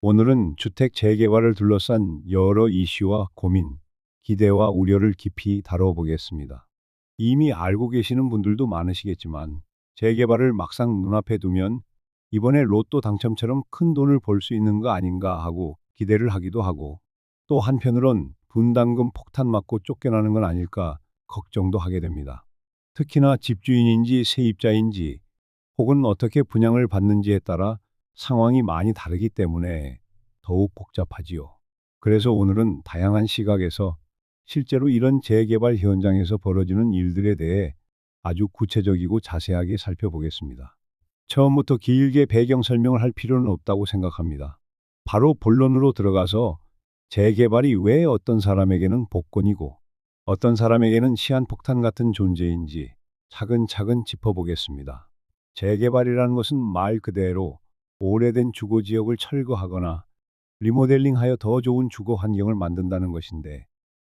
오늘은 주택 재개발을 둘러싼 여러 이슈와 고민, 기대와 우려를 깊이 다뤄보겠습니다. 이미 알고 계시는 분들도 많으시겠지만, 재개발을 막상 눈앞에 두면 이번에 로또 당첨처럼 큰 돈을 벌 수 있는 거 아닌가 하고 기대를 하기도 하고, 또 한편으론 분담금 폭탄 맞고 쫓겨나는 건 아닐까 걱정도 하게 됩니다. 특히나 집주인인지 세입자인지 혹은 어떻게 분양을 받는지에 따라 상황이 많이 다르기 때문에 더욱 복잡하지요. 그래서 오늘은 다양한 시각에서 실제로 이런 재개발 현장에서 벌어지는 일들에 대해 아주 구체적이고 자세하게 살펴보겠습니다. 처음부터 길게 배경 설명을 할 필요는 없다고 생각합니다. 바로 본론으로 들어가서 재개발이 왜 어떤 사람에게는 복권이고 어떤 사람에게는 시한폭탄 같은 존재인지 차근차근 짚어보겠습니다. 재개발이라는 것은 말 그대로 오래된 주거 지역을 철거하거나 리모델링하여 더 좋은 주거 환경을 만든다는 것인데,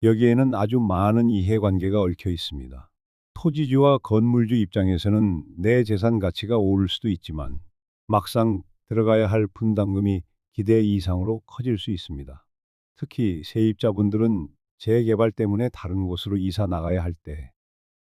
여기에는 아주 많은 이해관계가 얽혀 있습니다. 토지주와 건물주 입장에서는 내 재산 가치가 오를 수도 있지만 막상 들어가야 할 분담금이 기대 이상으로 커질 수 있습니다. 특히 세입자분들은 재개발 때문에 다른 곳으로 이사 나가야 할 때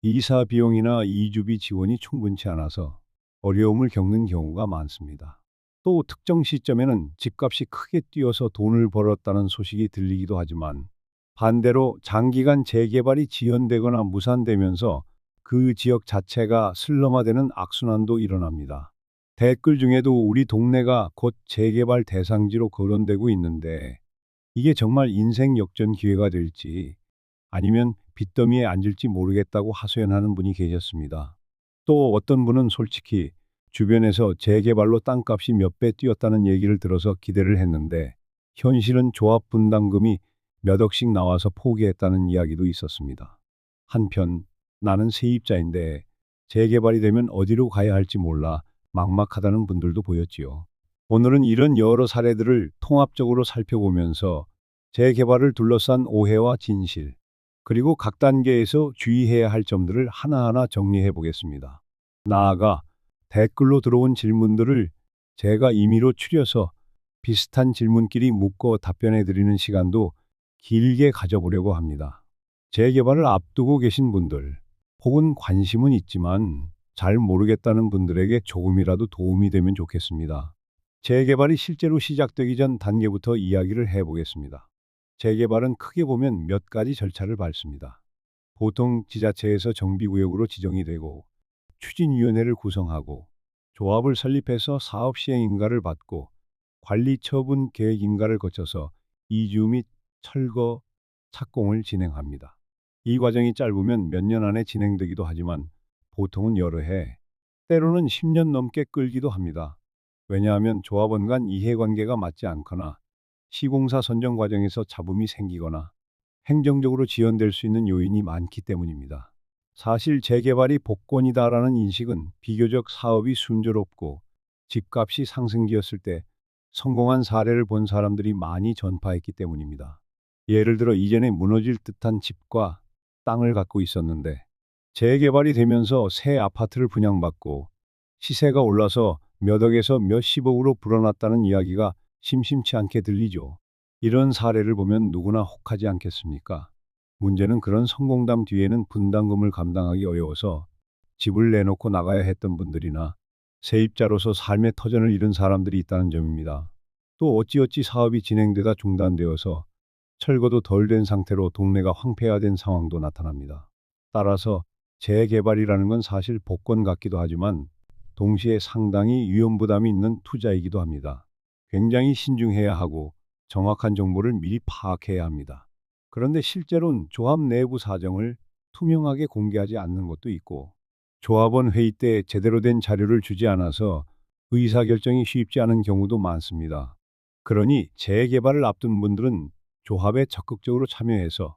이사 비용이나 이주비 지원이 충분치 않아서 어려움을 겪는 경우가 많습니다. 또 특정 시점에는 집값이 크게 뛰어서 돈을 벌었다는 소식이 들리기도 하지만, 반대로 장기간 재개발이 지연되거나 무산되면서 그 지역 자체가 슬럼화되는 악순환도 일어납니다. 댓글 중에도 우리 동네가 곧 재개발 대상지로 거론되고 있는데, 이게 정말 인생 역전 기회가 될지 아니면 빚더미에 앉을지 모르겠다고 하소연하는 분이 계셨습니다. 또 어떤 분은 솔직히 주변에서 재개발로 땅값이 몇 배 뛰었다는 얘기를 들어서 기대를 했는데, 현실은 조합 분담금이 몇 억씩 나와서 포기했다는 이야기도 있었습니다. 한편 나는 세입자인데 재개발이 되면 어디로 가야 할지 몰라 막막하다는 분들도 보였지요. 오늘은 이런 여러 사례들을 통합적으로 살펴보면서 재개발을 둘러싼 오해와 진실, 그리고 각 단계에서 주의해야 할 점들을 하나하나 정리해 보겠습니다. 나아가 댓글로 들어온 질문들을 제가 임의로 추려서 비슷한 질문끼리 묶어 답변해 드리는 시간도 길게 가져보려고 합니다. 재개발을 앞두고 계신 분들, 혹은 관심은 있지만 잘 모르겠다는 분들에게 조금이라도 도움이 되면 좋겠습니다. 재개발이 실제로 시작되기 전 단계부터 이야기를 해보겠습니다. 재개발은 크게 보면 몇 가지 절차를 밟습니다. 보통 지자체에서 정비구역으로 지정이 되고 추진위원회를 구성하고 조합을 설립해서 사업 시행 인가를 받고 관리 처분 계획 인가를 거쳐서 이주 및 철거, 착공을 진행합니다. 이 과정이 짧으면 몇 년 안에 진행되기도 하지만 보통은 여러 해, 때로는 10년 넘게 끌기도 합니다. 왜냐하면 조합원 간 이해관계가 맞지 않거나 시공사 선정 과정에서 잡음이 생기거나 행정적으로 지연될 수 있는 요인이 많기 때문입니다. 사실 재개발이 복권이다라는 인식은 비교적 사업이 순조롭고 집값이 상승기였을 때 성공한 사례를 본 사람들이 많이 전파했기 때문입니다. 예를 들어 이전에 무너질 듯한 집과 땅을 갖고 있었는데 재개발이 되면서 새 아파트를 분양받고 시세가 올라서 몇 억에서 몇십억으로 불어났다는 이야기가 심심치 않게 들리죠. 이런 사례를 보면 누구나 혹하지 않겠습니까? 문제는 그런 성공담 뒤에는 분담금을 감당하기 어려워서 집을 내놓고 나가야 했던 분들이나 세입자로서 삶의 터전을 잃은 사람들이 있다는 점입니다. 또 어찌어찌 사업이 진행되다 중단되어서 철거도 덜 된 상태로 동네가 황폐화된 상황도 나타납니다. 따라서 재개발이라는 건 사실 복권 같기도 하지만 동시에 상당히 위험부담이 있는 투자이기도 합니다. 굉장히 신중해야 하고 정확한 정보를 미리 파악해야 합니다. 그런데 실제로는 조합 내부 사정을 투명하게 공개하지 않는 것도 있고, 조합원 회의 때 제대로 된 자료를 주지 않아서 의사결정이 쉽지 않은 경우도 많습니다. 그러니 재개발을 앞둔 분들은 조합에 적극적으로 참여해서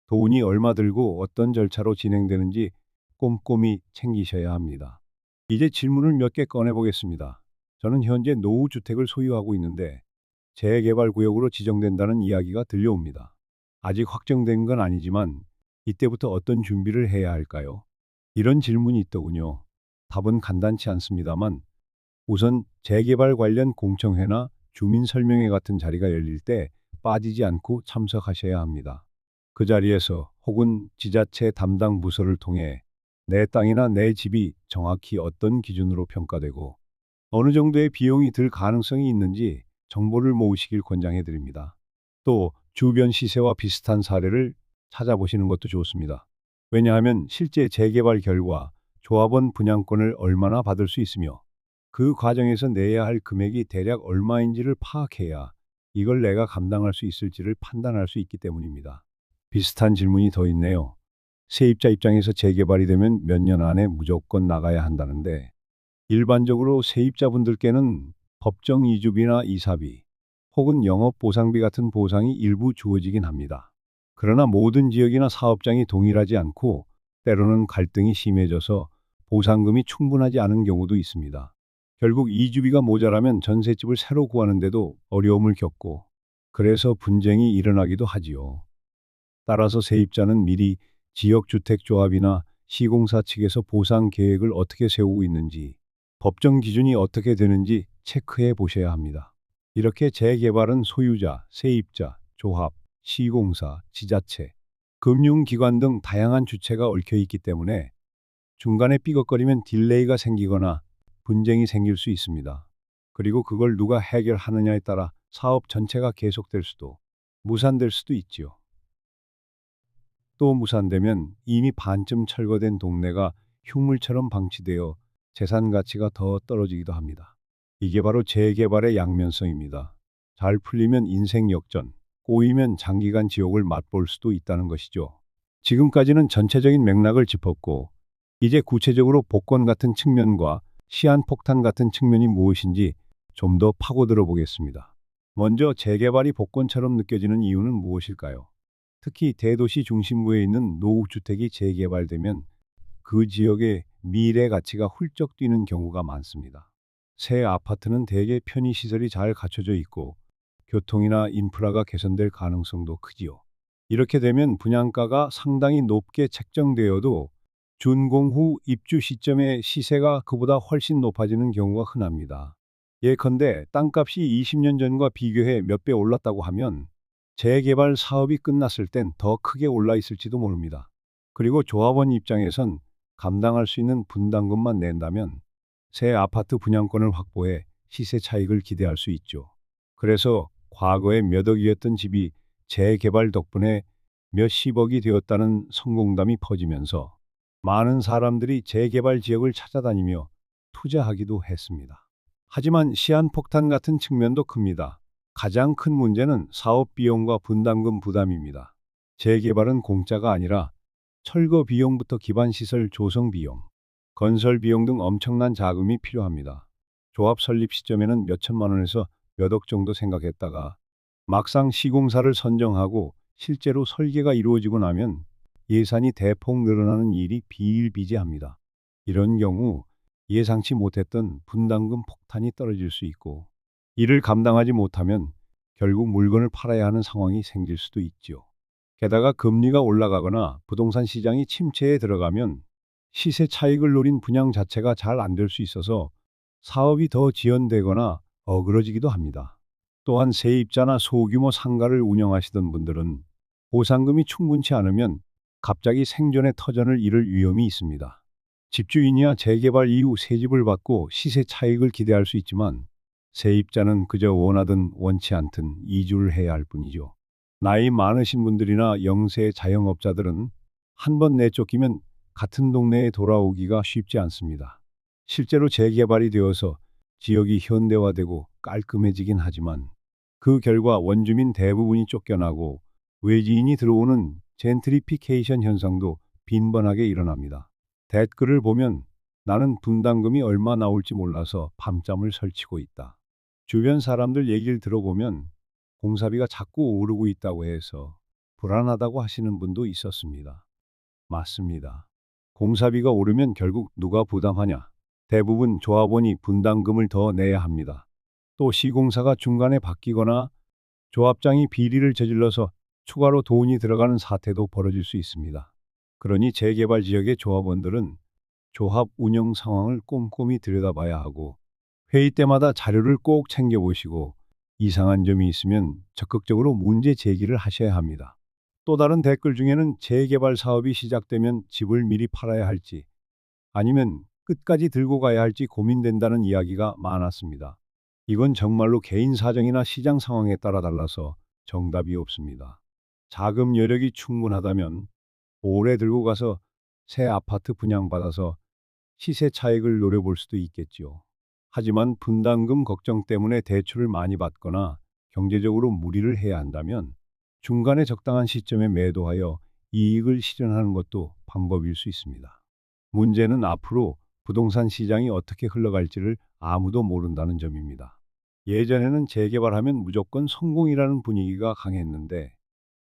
돈이 얼마 들고 어떤 절차로 진행되는지 꼼꼼히 챙기셔야 합니다. 이제 질문을 몇 개 꺼내보겠습니다. 저는 현재 노후주택을 소유하고 있는데 재개발 구역으로 지정된다는 이야기가 들려옵니다. 아직 확정된 건 아니지만 이때부터 어떤 준비를 해야 할까요? 이런 질문이 있더군요. 답은 간단치 않습니다만 우선 재개발 관련 공청회나 주민 설명회 같은 자리가 열릴 때 빠지지 않고 참석하셔야 합니다. 그 자리에서 혹은 지자체 담당 부서를 통해 내 땅이나 내 집이 정확히 어떤 기준으로 평가되고 어느 정도의 비용이 들 가능성이 있는지 정보를 모으시길 권장해 드립니다. 또 주변 시세와 비슷한 사례를 찾아보시는 것도 좋습니다. 왜냐하면 실제 재개발 결과 조합원 분양권을 얼마나 받을 수 있으며 그 과정에서 내야 할 금액이 대략 얼마인지를 파악해야 이걸 내가 감당할 수 있을지를 판단할 수 있기 때문입니다. 비슷한 질문이 더 있네요. 세입자 입장에서 재개발이 되면 몇 년 안에 무조건 나가야 한다는데 일반적으로 세입자분들께는 법정 이주비나 이사비 혹은 영업 보상비 같은 보상이 일부 주어지긴 합니다. 그러나 모든 지역이나 사업장이 동일하지 않고 때로는 갈등이 심해져서 보상금이 충분하지 않은 경우도 있습니다. 결국 이주비가 모자라면 전셋집을 새로 구하는데도 어려움을 겪고 그래서 분쟁이 일어나기도 하지요. 따라서 세입자는 미리 지역주택조합이나 시공사 측에서 보상 계획을 어떻게 세우고 있는지, 법정 기준이 어떻게 되는지 체크해 보셔야 합니다. 이렇게 재개발은 소유자, 세입자, 조합, 시공사, 지자체, 금융기관 등 다양한 주체가 얽혀 있기 때문에 중간에 삐걱거리면 딜레이가 생기거나 분쟁이 생길 수 있습니다. 그리고 그걸 누가 해결하느냐에 따라 사업 전체가 계속될 수도, 무산될 수도 있지요. 또 무산되면 이미 반쯤 철거된 동네가 흉물처럼 방치되어 재산 가치가 더 떨어지기도 합니다. 이게 바로 재개발의 양면성입니다. 잘 풀리면 인생 역전, 꼬이면 장기간 지옥을 맛볼 수도 있다는 것이죠. 지금까지는 전체적인 맥락을 짚었고, 이제 구체적으로 복권 같은 측면과 시한폭탄 같은 측면이 무엇인지 좀 더 파고들어 보겠습니다. 먼저 재개발이 복권처럼 느껴지는 이유는 무엇일까요? 특히 대도시 중심부에 있는 노후주택이 재개발되면 그 지역의 미래 가치가 훌쩍 뛰는 경우가 많습니다. 새 아파트는 대개 편의시설이 잘 갖춰져 있고 교통이나 인프라가 개선될 가능성도 크지요. 이렇게 되면 분양가가 상당히 높게 책정되어도 준공 후 입주 시점의 시세가 그보다 훨씬 높아지는 경우가 흔합니다. 예컨대 땅값이 20년 전과 비교해 몇 배 올랐다고 하면 재개발 사업이 끝났을 땐 더 크게 올라 있을지도 모릅니다. 그리고 조합원 입장에선 감당할 수 있는 분담금만 낸다면 새 아파트 분양권을 확보해 시세 차익을 기대할 수 있죠. 그래서 과거에 몇 억이었던 집이 재개발 덕분에 몇십억이 되었다는 성공담이 퍼지면서 많은 사람들이 재개발 지역을 찾아다니며 투자하기도 했습니다. 하지만 시한폭탄 같은 측면도 큽니다. 가장 큰 문제는 사업 비용과 분담금 부담입니다. 재개발은 공짜가 아니라 철거 비용부터 기반 시설 조성 비용, 건설 비용 등 엄청난 자금이 필요합니다. 조합 설립 시점에는 몇 천만 원에서 몇 억 정도 생각했다가 막상 시공사를 선정하고 실제로 설계가 이루어지고 나면 예산이 대폭 늘어나는 일이 비일비재합니다. 이런 경우 예상치 못했던 분담금 폭탄이 떨어질 수 있고 이를 감당하지 못하면 결국 물건을 팔아야 하는 상황이 생길 수도 있죠. 게다가 금리가 올라가거나 부동산 시장이 침체에 들어가면 시세 차익을 노린 분양 자체가 잘 안 될 수 있어서 사업이 더 지연되거나 어그러지기도 합니다. 또한 세입자나 소규모 상가를 운영하시던 분들은 보상금이 충분치 않으면 갑자기 생존의 터전을 잃을 위험이 있습니다. 집주인이야 재개발 이후 새 집을 받고 시세 차익을 기대할 수 있지만 세입자는 그저 원하든 원치 않든 이주를 해야 할 뿐이죠. 나이 많으신 분들이나 영세 자영업자들은 한 번 내쫓기면 같은 동네에 돌아오기가 쉽지 않습니다. 실제로 재개발이 되어서 지역이 현대화되고 깔끔해지긴 하지만 그 결과 원주민 대부분이 쫓겨나고 외지인이 들어오는 젠트리피케이션 현상도 빈번하게 일어납니다. 댓글을 보면 나는 분담금이 얼마 나올지 몰라서 밤잠을 설치고 있다. 주변 사람들 얘기를 들어보면 공사비가 자꾸 오르고 있다고 해서 불안하다고 하시는 분도 있었습니다. 맞습니다. 공사비가 오르면 결국 누가 부담하냐? 대부분 조합원이 분담금을 더 내야 합니다. 또 시공사가 중간에 바뀌거나 조합장이 비리를 저질러서 추가로 돈이 들어가는 사태도 벌어질 수 있습니다. 그러니 재개발 지역의 조합원들은 조합 운영 상황을 꼼꼼히 들여다봐야 하고 회의 때마다 자료를 꼭 챙겨보시고 이상한 점이 있으면 적극적으로 문제 제기를 하셔야 합니다. 또 다른 댓글 중에는 재개발 사업이 시작되면 집을 미리 팔아야 할지 아니면 끝까지 들고 가야 할지 고민된다는 이야기가 많았습니다. 이건 정말로 개인 사정이나 시장 상황에 따라 달라서 정답이 없습니다. 자금 여력이 충분하다면 오래 들고 가서 새 아파트 분양받아서 시세 차익을 노려볼 수도 있겠지요. 하지만 분담금 걱정 때문에 대출을 많이 받거나 경제적으로 무리를 해야 한다면 중간에 적당한 시점에 매도하여 이익을 실현하는 것도 방법일 수 있습니다. 문제는 앞으로 부동산 시장이 어떻게 흘러갈지를 아무도 모른다는 점입니다. 예전에는 재개발하면 무조건 성공이라는 분위기가 강했는데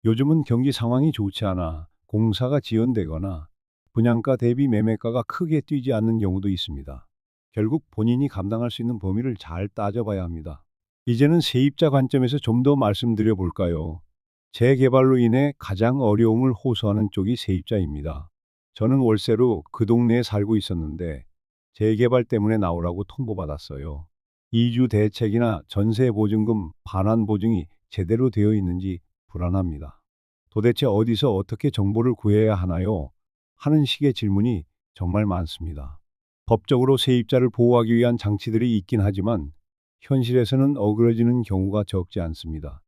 요즘은 경기 상황이 좋지 않아 공사가 지연되거나 분양가 대비 매매가가 크게 뛰지 않는 경우도 있습니다. 결국 본인이 감당할 수 있는 범위를 잘 따져봐야 합니다. 이제는 세입자 관점에서 좀 더 말씀드려 볼까요? 재개발로 인해 가장 어려움을 호소하는 쪽이 세입자입니다. 저는 월세로 그 동네에 살고 있었는데 재개발 때문에 나오라고 통보받았어요. 이주 대책이나 전세 보증금 반환 보증이 제대로 되어 있는지 불안합니다. 도대체 어디서 어떻게 정보를 구해야 하나요? 하는 식의 질문이 정말 많습니다. 법적으로 세입자를 보호하기 위한 장치들이 있긴 하지만 현실에서는 어그러지는 경우가 적지 않습니다.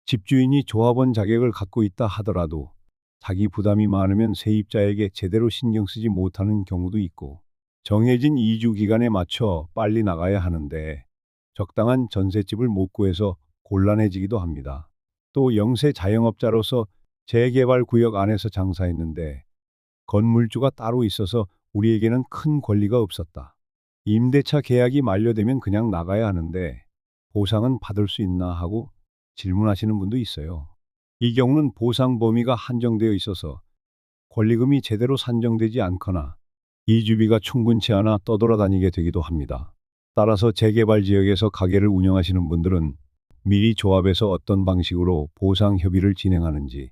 집주인이 조합원 자격을 갖고 있다 하더라도 자기 부담이 많으면 세입자에게 제대로 신경 쓰지 못하는 경우도 있고 정해진 이주 기간에 맞춰 빨리 나가야 하는데 적당한 전셋집을 못 구해서 곤란해지기도 합니다. 또 영세 자영업자로서 재개발 구역 안에서 장사했는데 건물주가 따로 있어서 우리에게는 큰 권리가 없었다. 임대차 계약이 만료되면 그냥 나가야 하는데 보상은 받을 수 있나 하고 질문하시는 분도 있어요. 이 경우는 보상 범위가 한정되어 있어서 권리금이 제대로 산정되지 않거나 이주비가 충분치 않아 떠돌아다니게 되기도 합니다. 따라서 재개발 지역에서 가게를 운영하시는 분들은 미리 조합에서 어떤 방식으로 보상 협의를 진행하는지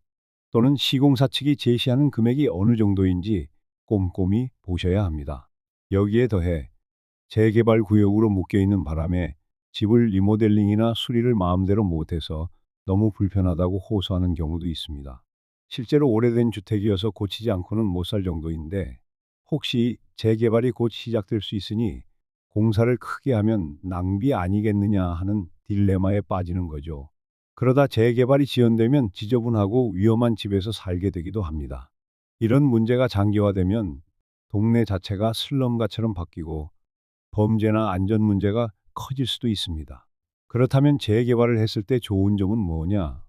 또는 시공사 측이 제시하는 금액이 어느 정도인지 꼼꼼히 보셔야 합니다. 여기에 더해 재개발 구역으로 묶여 있는 바람에 집을 리모델링이나 수리를 마음대로 못해서 너무 불편하다고 호소하는 경우도 있습니다. 실제로 오래된 주택이어서 고치지 않고는 못 살 정도인데 혹시 재개발이 곧 시작될 수 있으니 공사를 크게 하면 낭비 아니겠느냐 하는 딜레마에 빠지는 거죠. 그러다 재개발이 지연되면 지저분하고 위험한 집에서 살게 되기도 합니다. 이런 문제가 장기화되면 동네 자체가 슬럼가처럼 바뀌고 범죄나 안전 문제가 커질 수도 있습니다. 그렇다면 재개발을 했을 때 좋은 점은 뭐냐?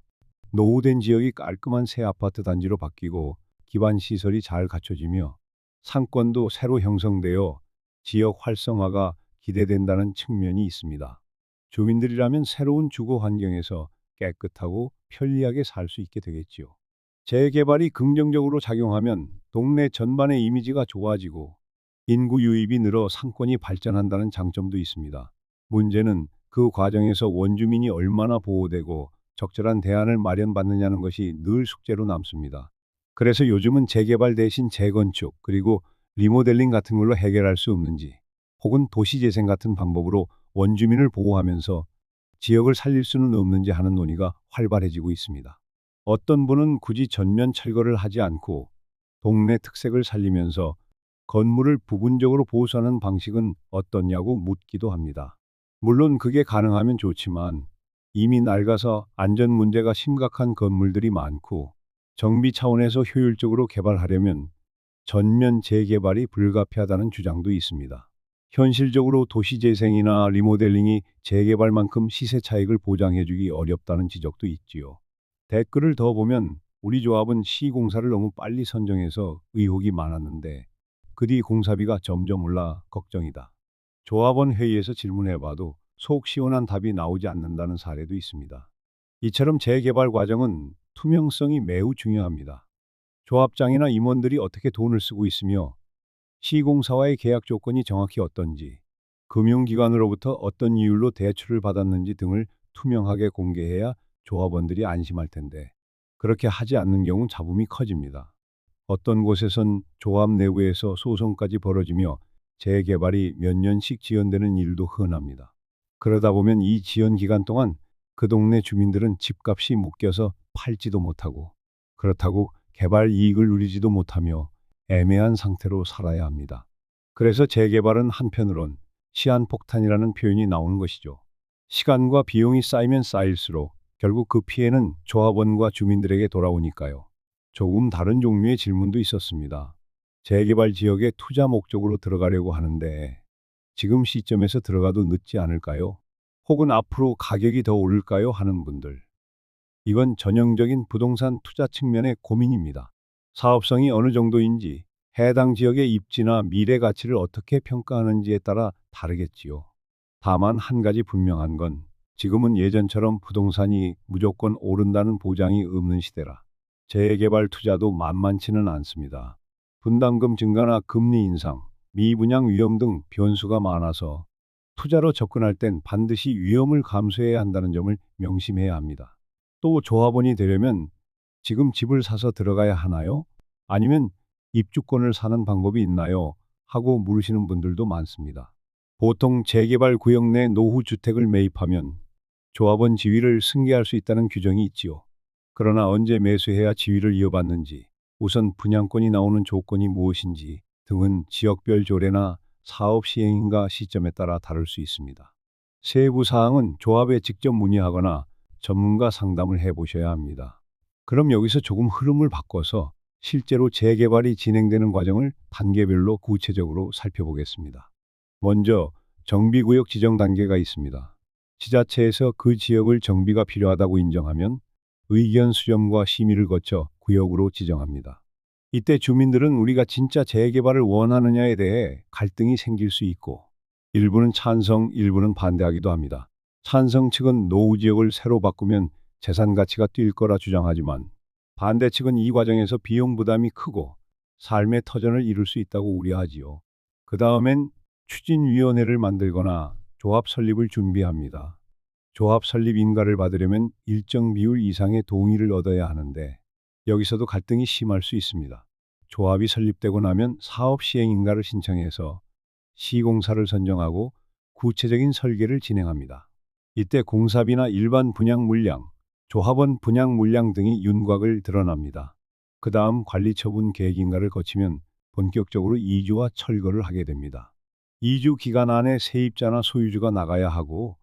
노후된 지역이 깔끔한 새 아파트 단지로 바뀌고 기반 시설이 잘 갖춰지며 상권도 새로 형성되어 지역 활성화가 기대된다는 측면이 있습니다. 주민들이라면 새로운 주거 환경에서 깨끗하고 편리하게 살 수 있게 되겠지요. 재개발이 긍정적으로 작용하면 동네 전반의 이미지가 좋아지고 인구 유입이 늘어 상권이 발전한다는 장점도 있습니다. 문제는 그 과정에서 원주민이 얼마나 보호되고 적절한 대안을 마련받느냐는 것이 늘 숙제로 남습니다. 그래서 요즘은 재개발 대신 재건축 그리고 리모델링 같은 걸로 해결할 수 없는지 혹은 도시재생 같은 방법으로 원주민을 보호하면서 지역을 살릴 수는 없는지 하는 논의가 활발해지고 있습니다. 어떤 분은 굳이 전면 철거를 하지 않고 동네 특색을 살리면서 건물을 부분적으로 보수하는 방식은 어떻냐고 묻기도 합니다. 물론 그게 가능하면 좋지만 이미 낡아서 안전 문제가 심각한 건물들이 많고 정비 차원에서 효율적으로 개발하려면 전면 재개발이 불가피하다는 주장도 있습니다. 현실적으로 도시재생이나 리모델링이 재개발만큼 시세 차익을 보장해주기 어렵다는 지적도 있지요. 댓글을 더 보면 우리 조합은 시공사를 너무 빨리 선정해서 의혹이 많았는데 그 뒤 공사비가 점점 올라 걱정이다. 조합원 회의에서 질문해봐도 속 시원한 답이 나오지 않는다는 사례도 있습니다. 이처럼 재개발 과정은 투명성이 매우 중요합니다. 조합장이나 임원들이 어떻게 돈을 쓰고 있으며 시공사와의 계약 조건이 정확히 어떤지, 금융기관으로부터 어떤 이율로 대출을 받았는지 등을 투명하게 공개해야 조합원들이 안심할 텐데 그렇게 하지 않는 경우 잡음이 커집니다. 어떤 곳에선 조합 내부에서 소송까지 벌어지며 재개발이 몇 년씩 지연되는 일도 흔합니다. 그러다 보면 이 지연 기간 동안 그 동네 주민들은 집값이 묶여서 팔지도 못하고 그렇다고 개발 이익을 누리지도 못하며 애매한 상태로 살아야 합니다. 그래서 재개발은 한편으론 시한폭탄이라는 표현이 나오는 것이죠. 시간과 비용이 쌓이면 쌓일수록 결국 그 피해는 조합원과 주민들에게 돌아오니까요. 조금 다른 종류의 질문도 있었습니다. 재개발 지역에 투자 목적으로 들어가려고 하는데 지금 시점에서 들어가도 늦지 않을까요? 혹은 앞으로 가격이 더 오를까요? 하는 분들. 이건 전형적인 부동산 투자 측면의 고민입니다. 사업성이 어느 정도인지, 해당 지역의 입지나 미래 가치를 어떻게 평가하는지에 따라 다르겠지요. 다만 한 가지 분명한 건 지금은 예전처럼 부동산이 무조건 오른다는 보장이 없는 시대라 재개발 투자도 만만치는 않습니다. 분담금 증가나 금리 인상, 미분양 위험 등 변수가 많아서 투자로 접근할 땐 반드시 위험을 감수해야 한다는 점을 명심해야 합니다. 또 조합원이 되려면 지금 집을 사서 들어가야 하나요? 아니면 입주권을 사는 방법이 있나요? 하고 물으시는 분들도 많습니다. 보통 재개발 구역 내 노후 주택을 매입하면 조합원 지위를 승계할 수 있다는 규정이 있지요. 그러나 언제 매수해야 지위를 이어받는지, 우선 분양권이 나오는 조건이 무엇인지 등은 지역별 조례나 사업 시행인가 시점에 따라 다를 수 있습니다. 세부 사항은 조합에 직접 문의하거나 전문가 상담을 해보셔야 합니다. 그럼 여기서 조금 흐름을 바꿔서 실제로 재개발이 진행되는 과정을 단계별로 구체적으로 살펴보겠습니다. 먼저 정비구역 지정 단계가 있습니다. 지자체에서 그 지역을 정비가 필요하다고 인정하면 의견 수렴과 심의를 거쳐 구역으로 지정합니다. 이때 주민들은 우리가 진짜 재개발을 원하느냐에 대해 갈등이 생길 수 있고 일부는 찬성, 일부는 반대하기도 합니다. 찬성 측은 노후 지역을 새로 바꾸면 재산 가치가 뛸 거라 주장하지만 반대 측은 이 과정에서 비용 부담이 크고 삶의 터전을 이룰 수 있다고 우려하지요. 그 다음엔 추진위원회를 만들거나 조합 설립을 준비합니다. 조합 설립 인가를 받으려면 일정 비율 이상의 동의를 얻어야 하는데 여기서도 갈등이 심할 수 있습니다. 조합이 설립되고 나면 사업 시행 인가를 신청해서 시공사를 선정하고 구체적인 설계를 진행합니다. 이때 공사비나 일반 분양 물량, 조합원 분양 물량 등이 윤곽을 드러납니다. 그 다음 관리처분 계획인가를 거치면 본격적으로 이주와 철거를 하게 됩니다. 이주 기간 안에 세입자나 소유주가 나가야 하고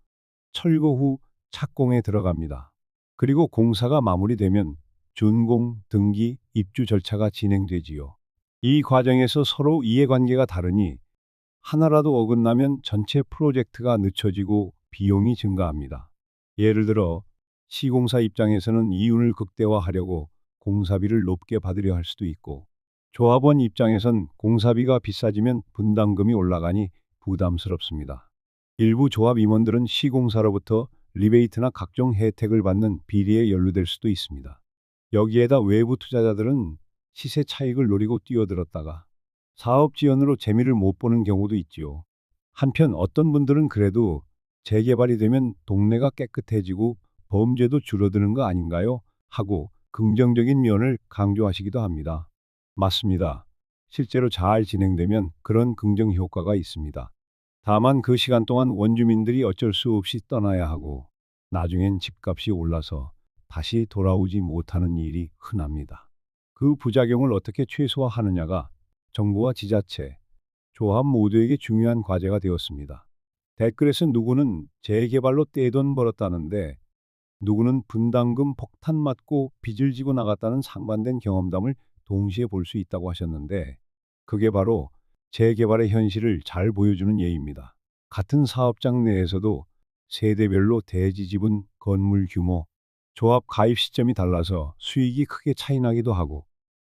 철거 후 착공에 들어갑니다. 그리고 공사가 마무리되면 준공, 등기, 입주 절차가 진행되지요. 이 과정에서 서로 이해관계가 다르니 하나라도 어긋나면 전체 프로젝트가 늦춰지고 비용이 증가합니다. 예를 들어 시공사 입장에서는 이윤을 극대화하려고 공사비를 높게 받으려 할 수도 있고 조합원 입장에선 공사비가 비싸지면 분담금이 올라가니 부담스럽습니다. 일부 조합 임원들은 시공사로부터 리베이트나 각종 혜택을 받는 비리에 연루될 수도 있습니다. 여기에다 외부 투자자들은 시세 차익을 노리고 뛰어들었다가 사업 지연으로 재미를 못 보는 경우도 있지요. 한편 어떤 분들은 그래도 재개발이 되면 동네가 깨끗해지고 범죄도 줄어드는 거 아닌가요? 하고 긍정적인 면을 강조하시기도 합니다. 맞습니다. 실제로 잘 진행되면 그런 긍정 효과가 있습니다. 다만 그 시간 동안 원주민들이 어쩔 수 없이 떠나야 하고 나중엔 집값이 올라서 다시 돌아오지 못하는 일이 흔합니다. 그 부작용을 어떻게 최소화하느냐가 정부와 지자체, 조합 모두에게 중요한 과제가 되었습니다. 댓글에서 누구는 재개발로 떼돈 벌었다는데 누구는 분담금 폭탄 맞고 빚을 지고 나갔다는 상반된 경험담을 동시에 볼 수 있다고 하셨는데 그게 바로 재개발의 현실을 잘 보여주는 예입니다. 같은 사업장 내에서도 세대별로 대지 지분, 건물 규모, 조합 가입 시점이 달라서 수익이 크게 차이 나기도 하고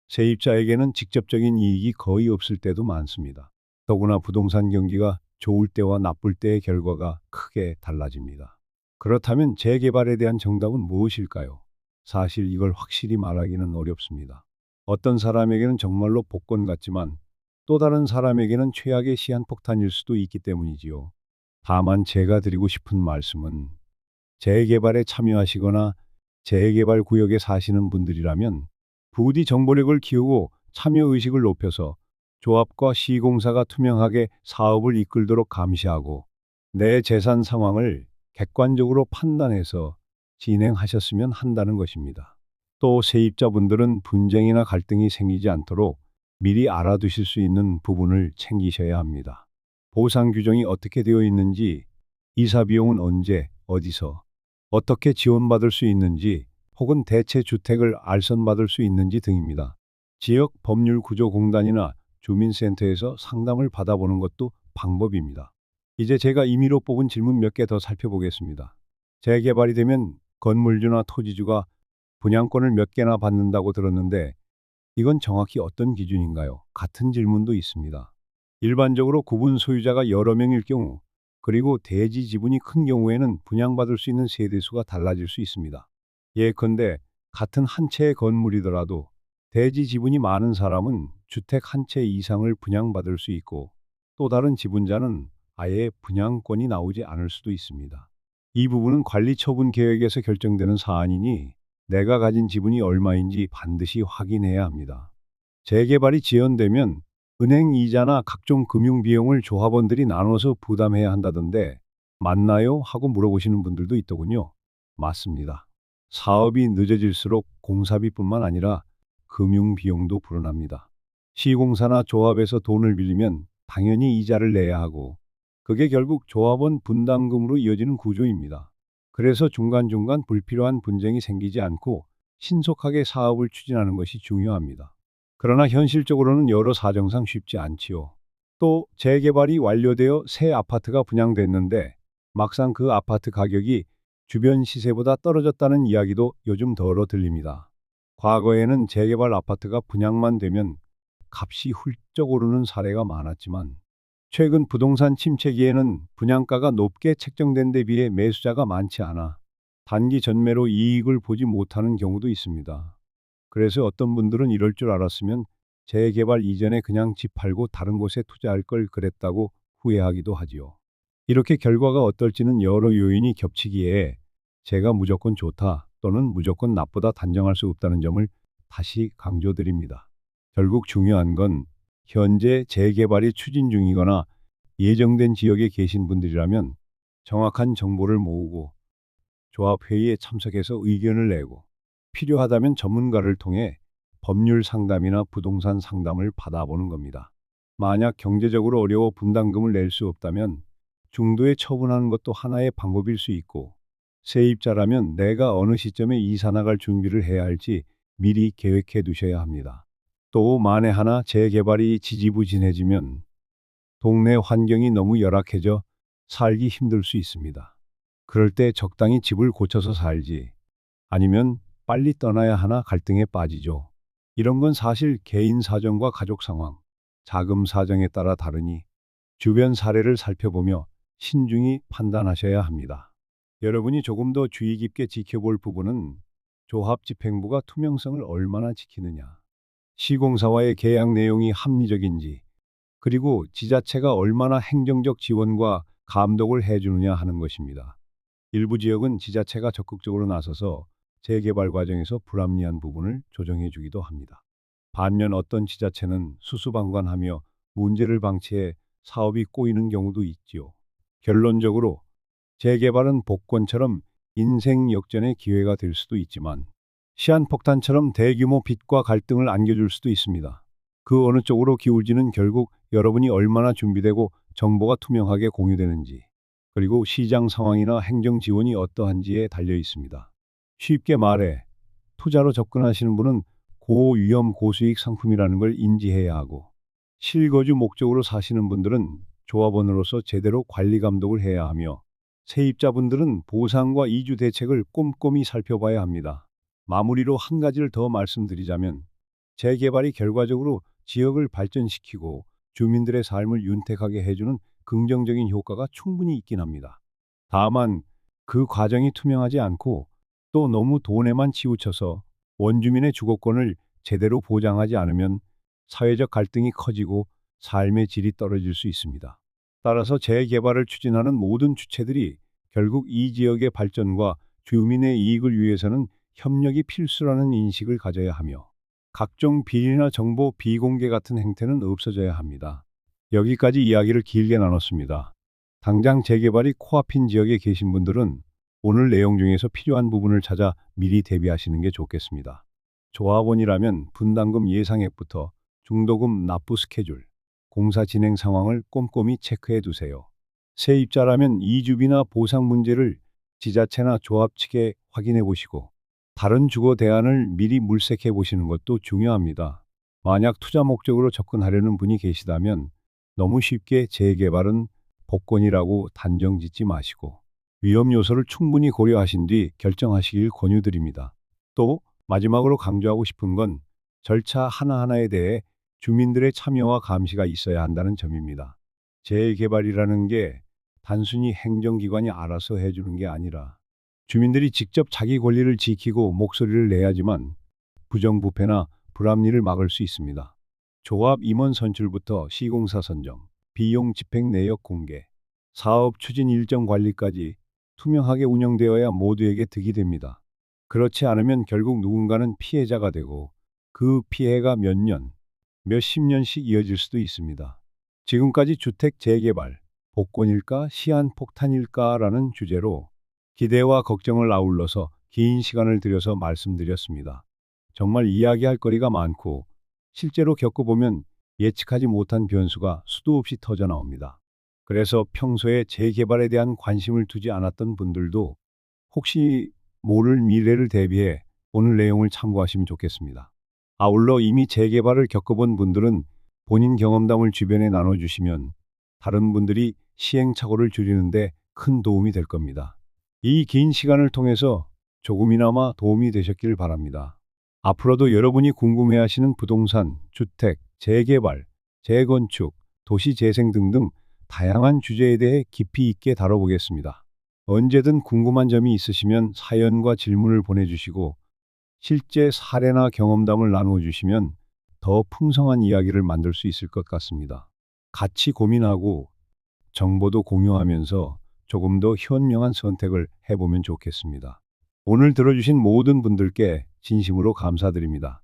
세입자에게는 직접적인 이익이 거의 없을 때도 많습니다. 더구나 부동산 경기가 좋을 때와 나쁠 때의 결과가 크게 달라집니다. 그렇다면 재개발에 대한 정답은 무엇일까요? 사실 이걸 확실히 말하기는 어렵습니다. 어떤 사람에게는 정말로 복권 같지만 또 다른 사람에게는 최악의 시한폭탄일 수도 있기 때문이지요. 다만 제가 드리고 싶은 말씀은 재개발에 참여하시거나 재개발 구역에 사시는 분들이라면 부디 정보력을 키우고 참여의식을 높여서 조합과 시공사가 투명하게 사업을 이끌도록 감시하고 내 재산 상황을 객관적으로 판단해서 진행하셨으면 한다는 것입니다. 또 세입자분들은 분쟁이나 갈등이 생기지 않도록 미리 알아두실 수 있는 부분을 챙기셔야 합니다. 보상 규정이 어떻게 되어 있는지, 이사 비용은 언제, 어디서, 어떻게 지원받을 수 있는지, 혹은 대체 주택을 알선받을 수 있는지 등입니다. 지역 법률 구조공단이나 주민센터에서 상담을 받아보는 것도 방법입니다. 이제 제가 임의로 뽑은 질문 몇 개 더 살펴보겠습니다. 재개발이 되면 건물주나 토지주가 분양권을 몇 개나 받는다고 들었는데 이건 정확히 어떤 기준인가요? 같은 질문도 있습니다. 일반적으로 구분 소유자가 여러 명일 경우, 그리고 대지 지분이 큰 경우에는 분양받을 수 있는 세대수가 달라질 수 있습니다. 예컨대 같은 한 채의 건물이더라도 대지 지분이 많은 사람은 주택 한 채 이상을 분양받을 수 있고, 또 다른 지분자는 아예 분양권이 나오지 않을 수도 있습니다. 이 부분은 관리 처분 계획에서 결정되는 사안이니 내가 가진 지분이 얼마인지 반드시 확인해야 합니다. 재개발이 지연되면 은행 이자나 각종 금융 비용을 조합원들이 나눠서 부담해야 한다던데 맞나요? 하고 물어보시는 분들도 있더군요. 맞습니다. 사업이 늦어질수록 공사비뿐만 아니라 금융 비용도 불어납니다. 시공사나 조합에서 돈을 빌리면 당연히 이자를 내야 하고, 그게 결국 조합원 분담금으로 이어지는 구조입니다. 그래서 중간중간 불필요한 분쟁이 생기지 않고 신속하게 사업을 추진하는 것이 중요합니다. 그러나 현실적으로는 여러 사정상 쉽지 않지요. 또 재개발이 완료되어 새 아파트가 분양됐는데 막상 그 아파트 가격이 주변 시세보다 떨어졌다는 이야기도 요즘 덜어 들립니다. 과거에는 재개발 아파트가 분양만 되면 값이 훌쩍 오르는 사례가 많았지만 최근 부동산 침체기에는 분양가가 높게 책정된 데 비해 매수자가 많지 않아 단기 전매로 이익을 보지 못하는 경우도 있습니다. 그래서 어떤 분들은 이럴 줄 알았으면 재개발 이전에 그냥 집 팔고 다른 곳에 투자할 걸 그랬다고 후회하기도 하지요. 이렇게 결과가 어떨지는 여러 요인이 겹치기에 제가 무조건 좋다 또는 무조건 나쁘다 단정할 수 없다는 점을 다시 강조드립니다. 결국 중요한 건 현재 재개발이 추진 중이거나 예정된 지역에 계신 분들이라면 정확한 정보를 모으고 조합회의에 참석해서 의견을 내고 필요하다면 전문가를 통해 법률 상담이나 부동산 상담을 받아보는 겁니다. 만약 경제적으로 어려워 분담금을 낼 수 없다면 중도에 처분하는 것도 하나의 방법일 수 있고, 세입자라면 내가 어느 시점에 이사 나갈 준비를 해야 할지 미리 계획해 두셔야 합니다. 또 만에 하나 재개발이 지지부진해지면 동네 환경이 너무 열악해져 살기 힘들 수 있습니다. 그럴 때 적당히 집을 고쳐서 살지, 아니면 빨리 떠나야 하나 갈등에 빠지죠. 이런 건 사실 개인 사정과 가족 상황, 자금 사정에 따라 다르니 주변 사례를 살펴보며 신중히 판단하셔야 합니다. 여러분이 조금 더 주의 깊게 지켜볼 부분은 조합 집행부가 투명성을 얼마나 지키느냐, 시공사와의 계약 내용이 합리적인지, 그리고 지자체가 얼마나 행정적 지원과 감독을 해주느냐 하는 것입니다. 일부 지역은 지자체가 적극적으로 나서서 재개발 과정에서 불합리한 부분을 조정해 주기도 합니다. 반면 어떤 지자체는 수수방관하며 문제를 방치해 사업이 꼬이는 경우도 있지요. 결론적으로 재개발은 복권처럼 인생 역전의 기회가 될 수도 있지만 시한폭탄처럼 대규모 빚과 갈등을 안겨줄 수도 있습니다. 그 어느 쪽으로 기울지는 결국 여러분이 얼마나 준비되고 정보가 투명하게 공유되는지, 그리고 시장 상황이나 행정 지원이 어떠한지에 달려 있습니다. 쉽게 말해 투자로 접근하시는 분은 고위험 고수익 상품이라는 걸 인지해야 하고, 실거주 목적으로 사시는 분들은 조합원으로서 제대로 관리 감독을 해야 하며, 세입자분들은 보상과 이주 대책을 꼼꼼히 살펴봐야 합니다. 마무리로 한 가지를 더 말씀드리자면 재개발이 결과적으로 지역을 발전시키고 주민들의 삶을 윤택하게 해주는 긍정적인 효과가 충분히 있긴 합니다. 다만 그 과정이 투명하지 않고 또 너무 돈에만 치우쳐서 원주민의 주거권을 제대로 보장하지 않으면 사회적 갈등이 커지고 삶의 질이 떨어질 수 있습니다. 따라서 재개발을 추진하는 모든 주체들이 결국 이 지역의 발전과 주민의 이익을 위해서는 협력이 필수라는 인식을 가져야 하며, 각종 비리나 정보 비공개 같은 행태는 없어져야 합니다. 여기까지 이야기를 길게 나눴습니다. 당장 재개발이 코앞인 지역에 계신 분들은 오늘 내용 중에서 필요한 부분을 찾아 미리 대비하시는 게 좋겠습니다. 조합원이라면 분담금 예상액부터 중도금 납부 스케줄, 공사 진행 상황을 꼼꼼히 체크해 두세요. 세입자라면 이주비나 보상 문제를 지자체나 조합 측에 확인해 보시고 다른 주거 대안을 미리 물색해 보시는 것도 중요합니다. 만약 투자 목적으로 접근하려는 분이 계시다면 너무 쉽게 재개발은 복권이라고 단정 짓지 마시고 위험 요소를 충분히 고려하신 뒤 결정하시길 권유드립니다. 또 마지막으로 강조하고 싶은 건 절차 하나하나에 대해 주민들의 참여와 감시가 있어야 한다는 점입니다. 재개발이라는 게 단순히 행정기관이 알아서 해주는 게 아니라 주민들이 직접 자기 권리를 지키고 목소리를 내야지만 부정부패나 불합리를 막을 수 있습니다. 조합 임원 선출부터 시공사 선정, 비용 집행 내역 공개, 사업 추진 일정 관리까지 투명하게 운영되어야 모두에게 득이 됩니다. 그렇지 않으면 결국 누군가는 피해자가 되고 그 피해가 몇 년, 몇십 년씩 이어질 수도 있습니다. 지금까지 주택 재개발, 복권일까, 시한폭탄일까라는 주제로 기대와 걱정을 아울러서 긴 시간을 들여서 말씀드렸습니다. 정말 이야기할 거리가 많고 실제로 겪어보면 예측하지 못한 변수가 수도 없이 터져 나옵니다. 그래서 평소에 재개발에 대한 관심을 두지 않았던 분들도 혹시 모를 미래를 대비해 오늘 내용을 참고하시면 좋겠습니다. 아울러 이미 재개발을 겪어본 분들은 본인 경험담을 주변에 나눠주시면 다른 분들이 시행착오를 줄이는데 큰 도움이 될 겁니다. 이 긴 시간을 통해서 조금이나마 도움이 되셨길 바랍니다. 앞으로도 여러분이 궁금해하시는 부동산, 주택, 재개발, 재건축, 도시재생 등등 다양한 주제에 대해 깊이 있게 다뤄보겠습니다. 언제든 궁금한 점이 있으시면 사연과 질문을 보내주시고 실제 사례나 경험담을 나누어 주시면 더 풍성한 이야기를 만들 수 있을 것 같습니다. 같이 고민하고 정보도 공유하면서 조금 더 현명한 선택을 해보면 좋겠습니다. 오늘 들어주신 모든 분들께 진심으로 감사드립니다.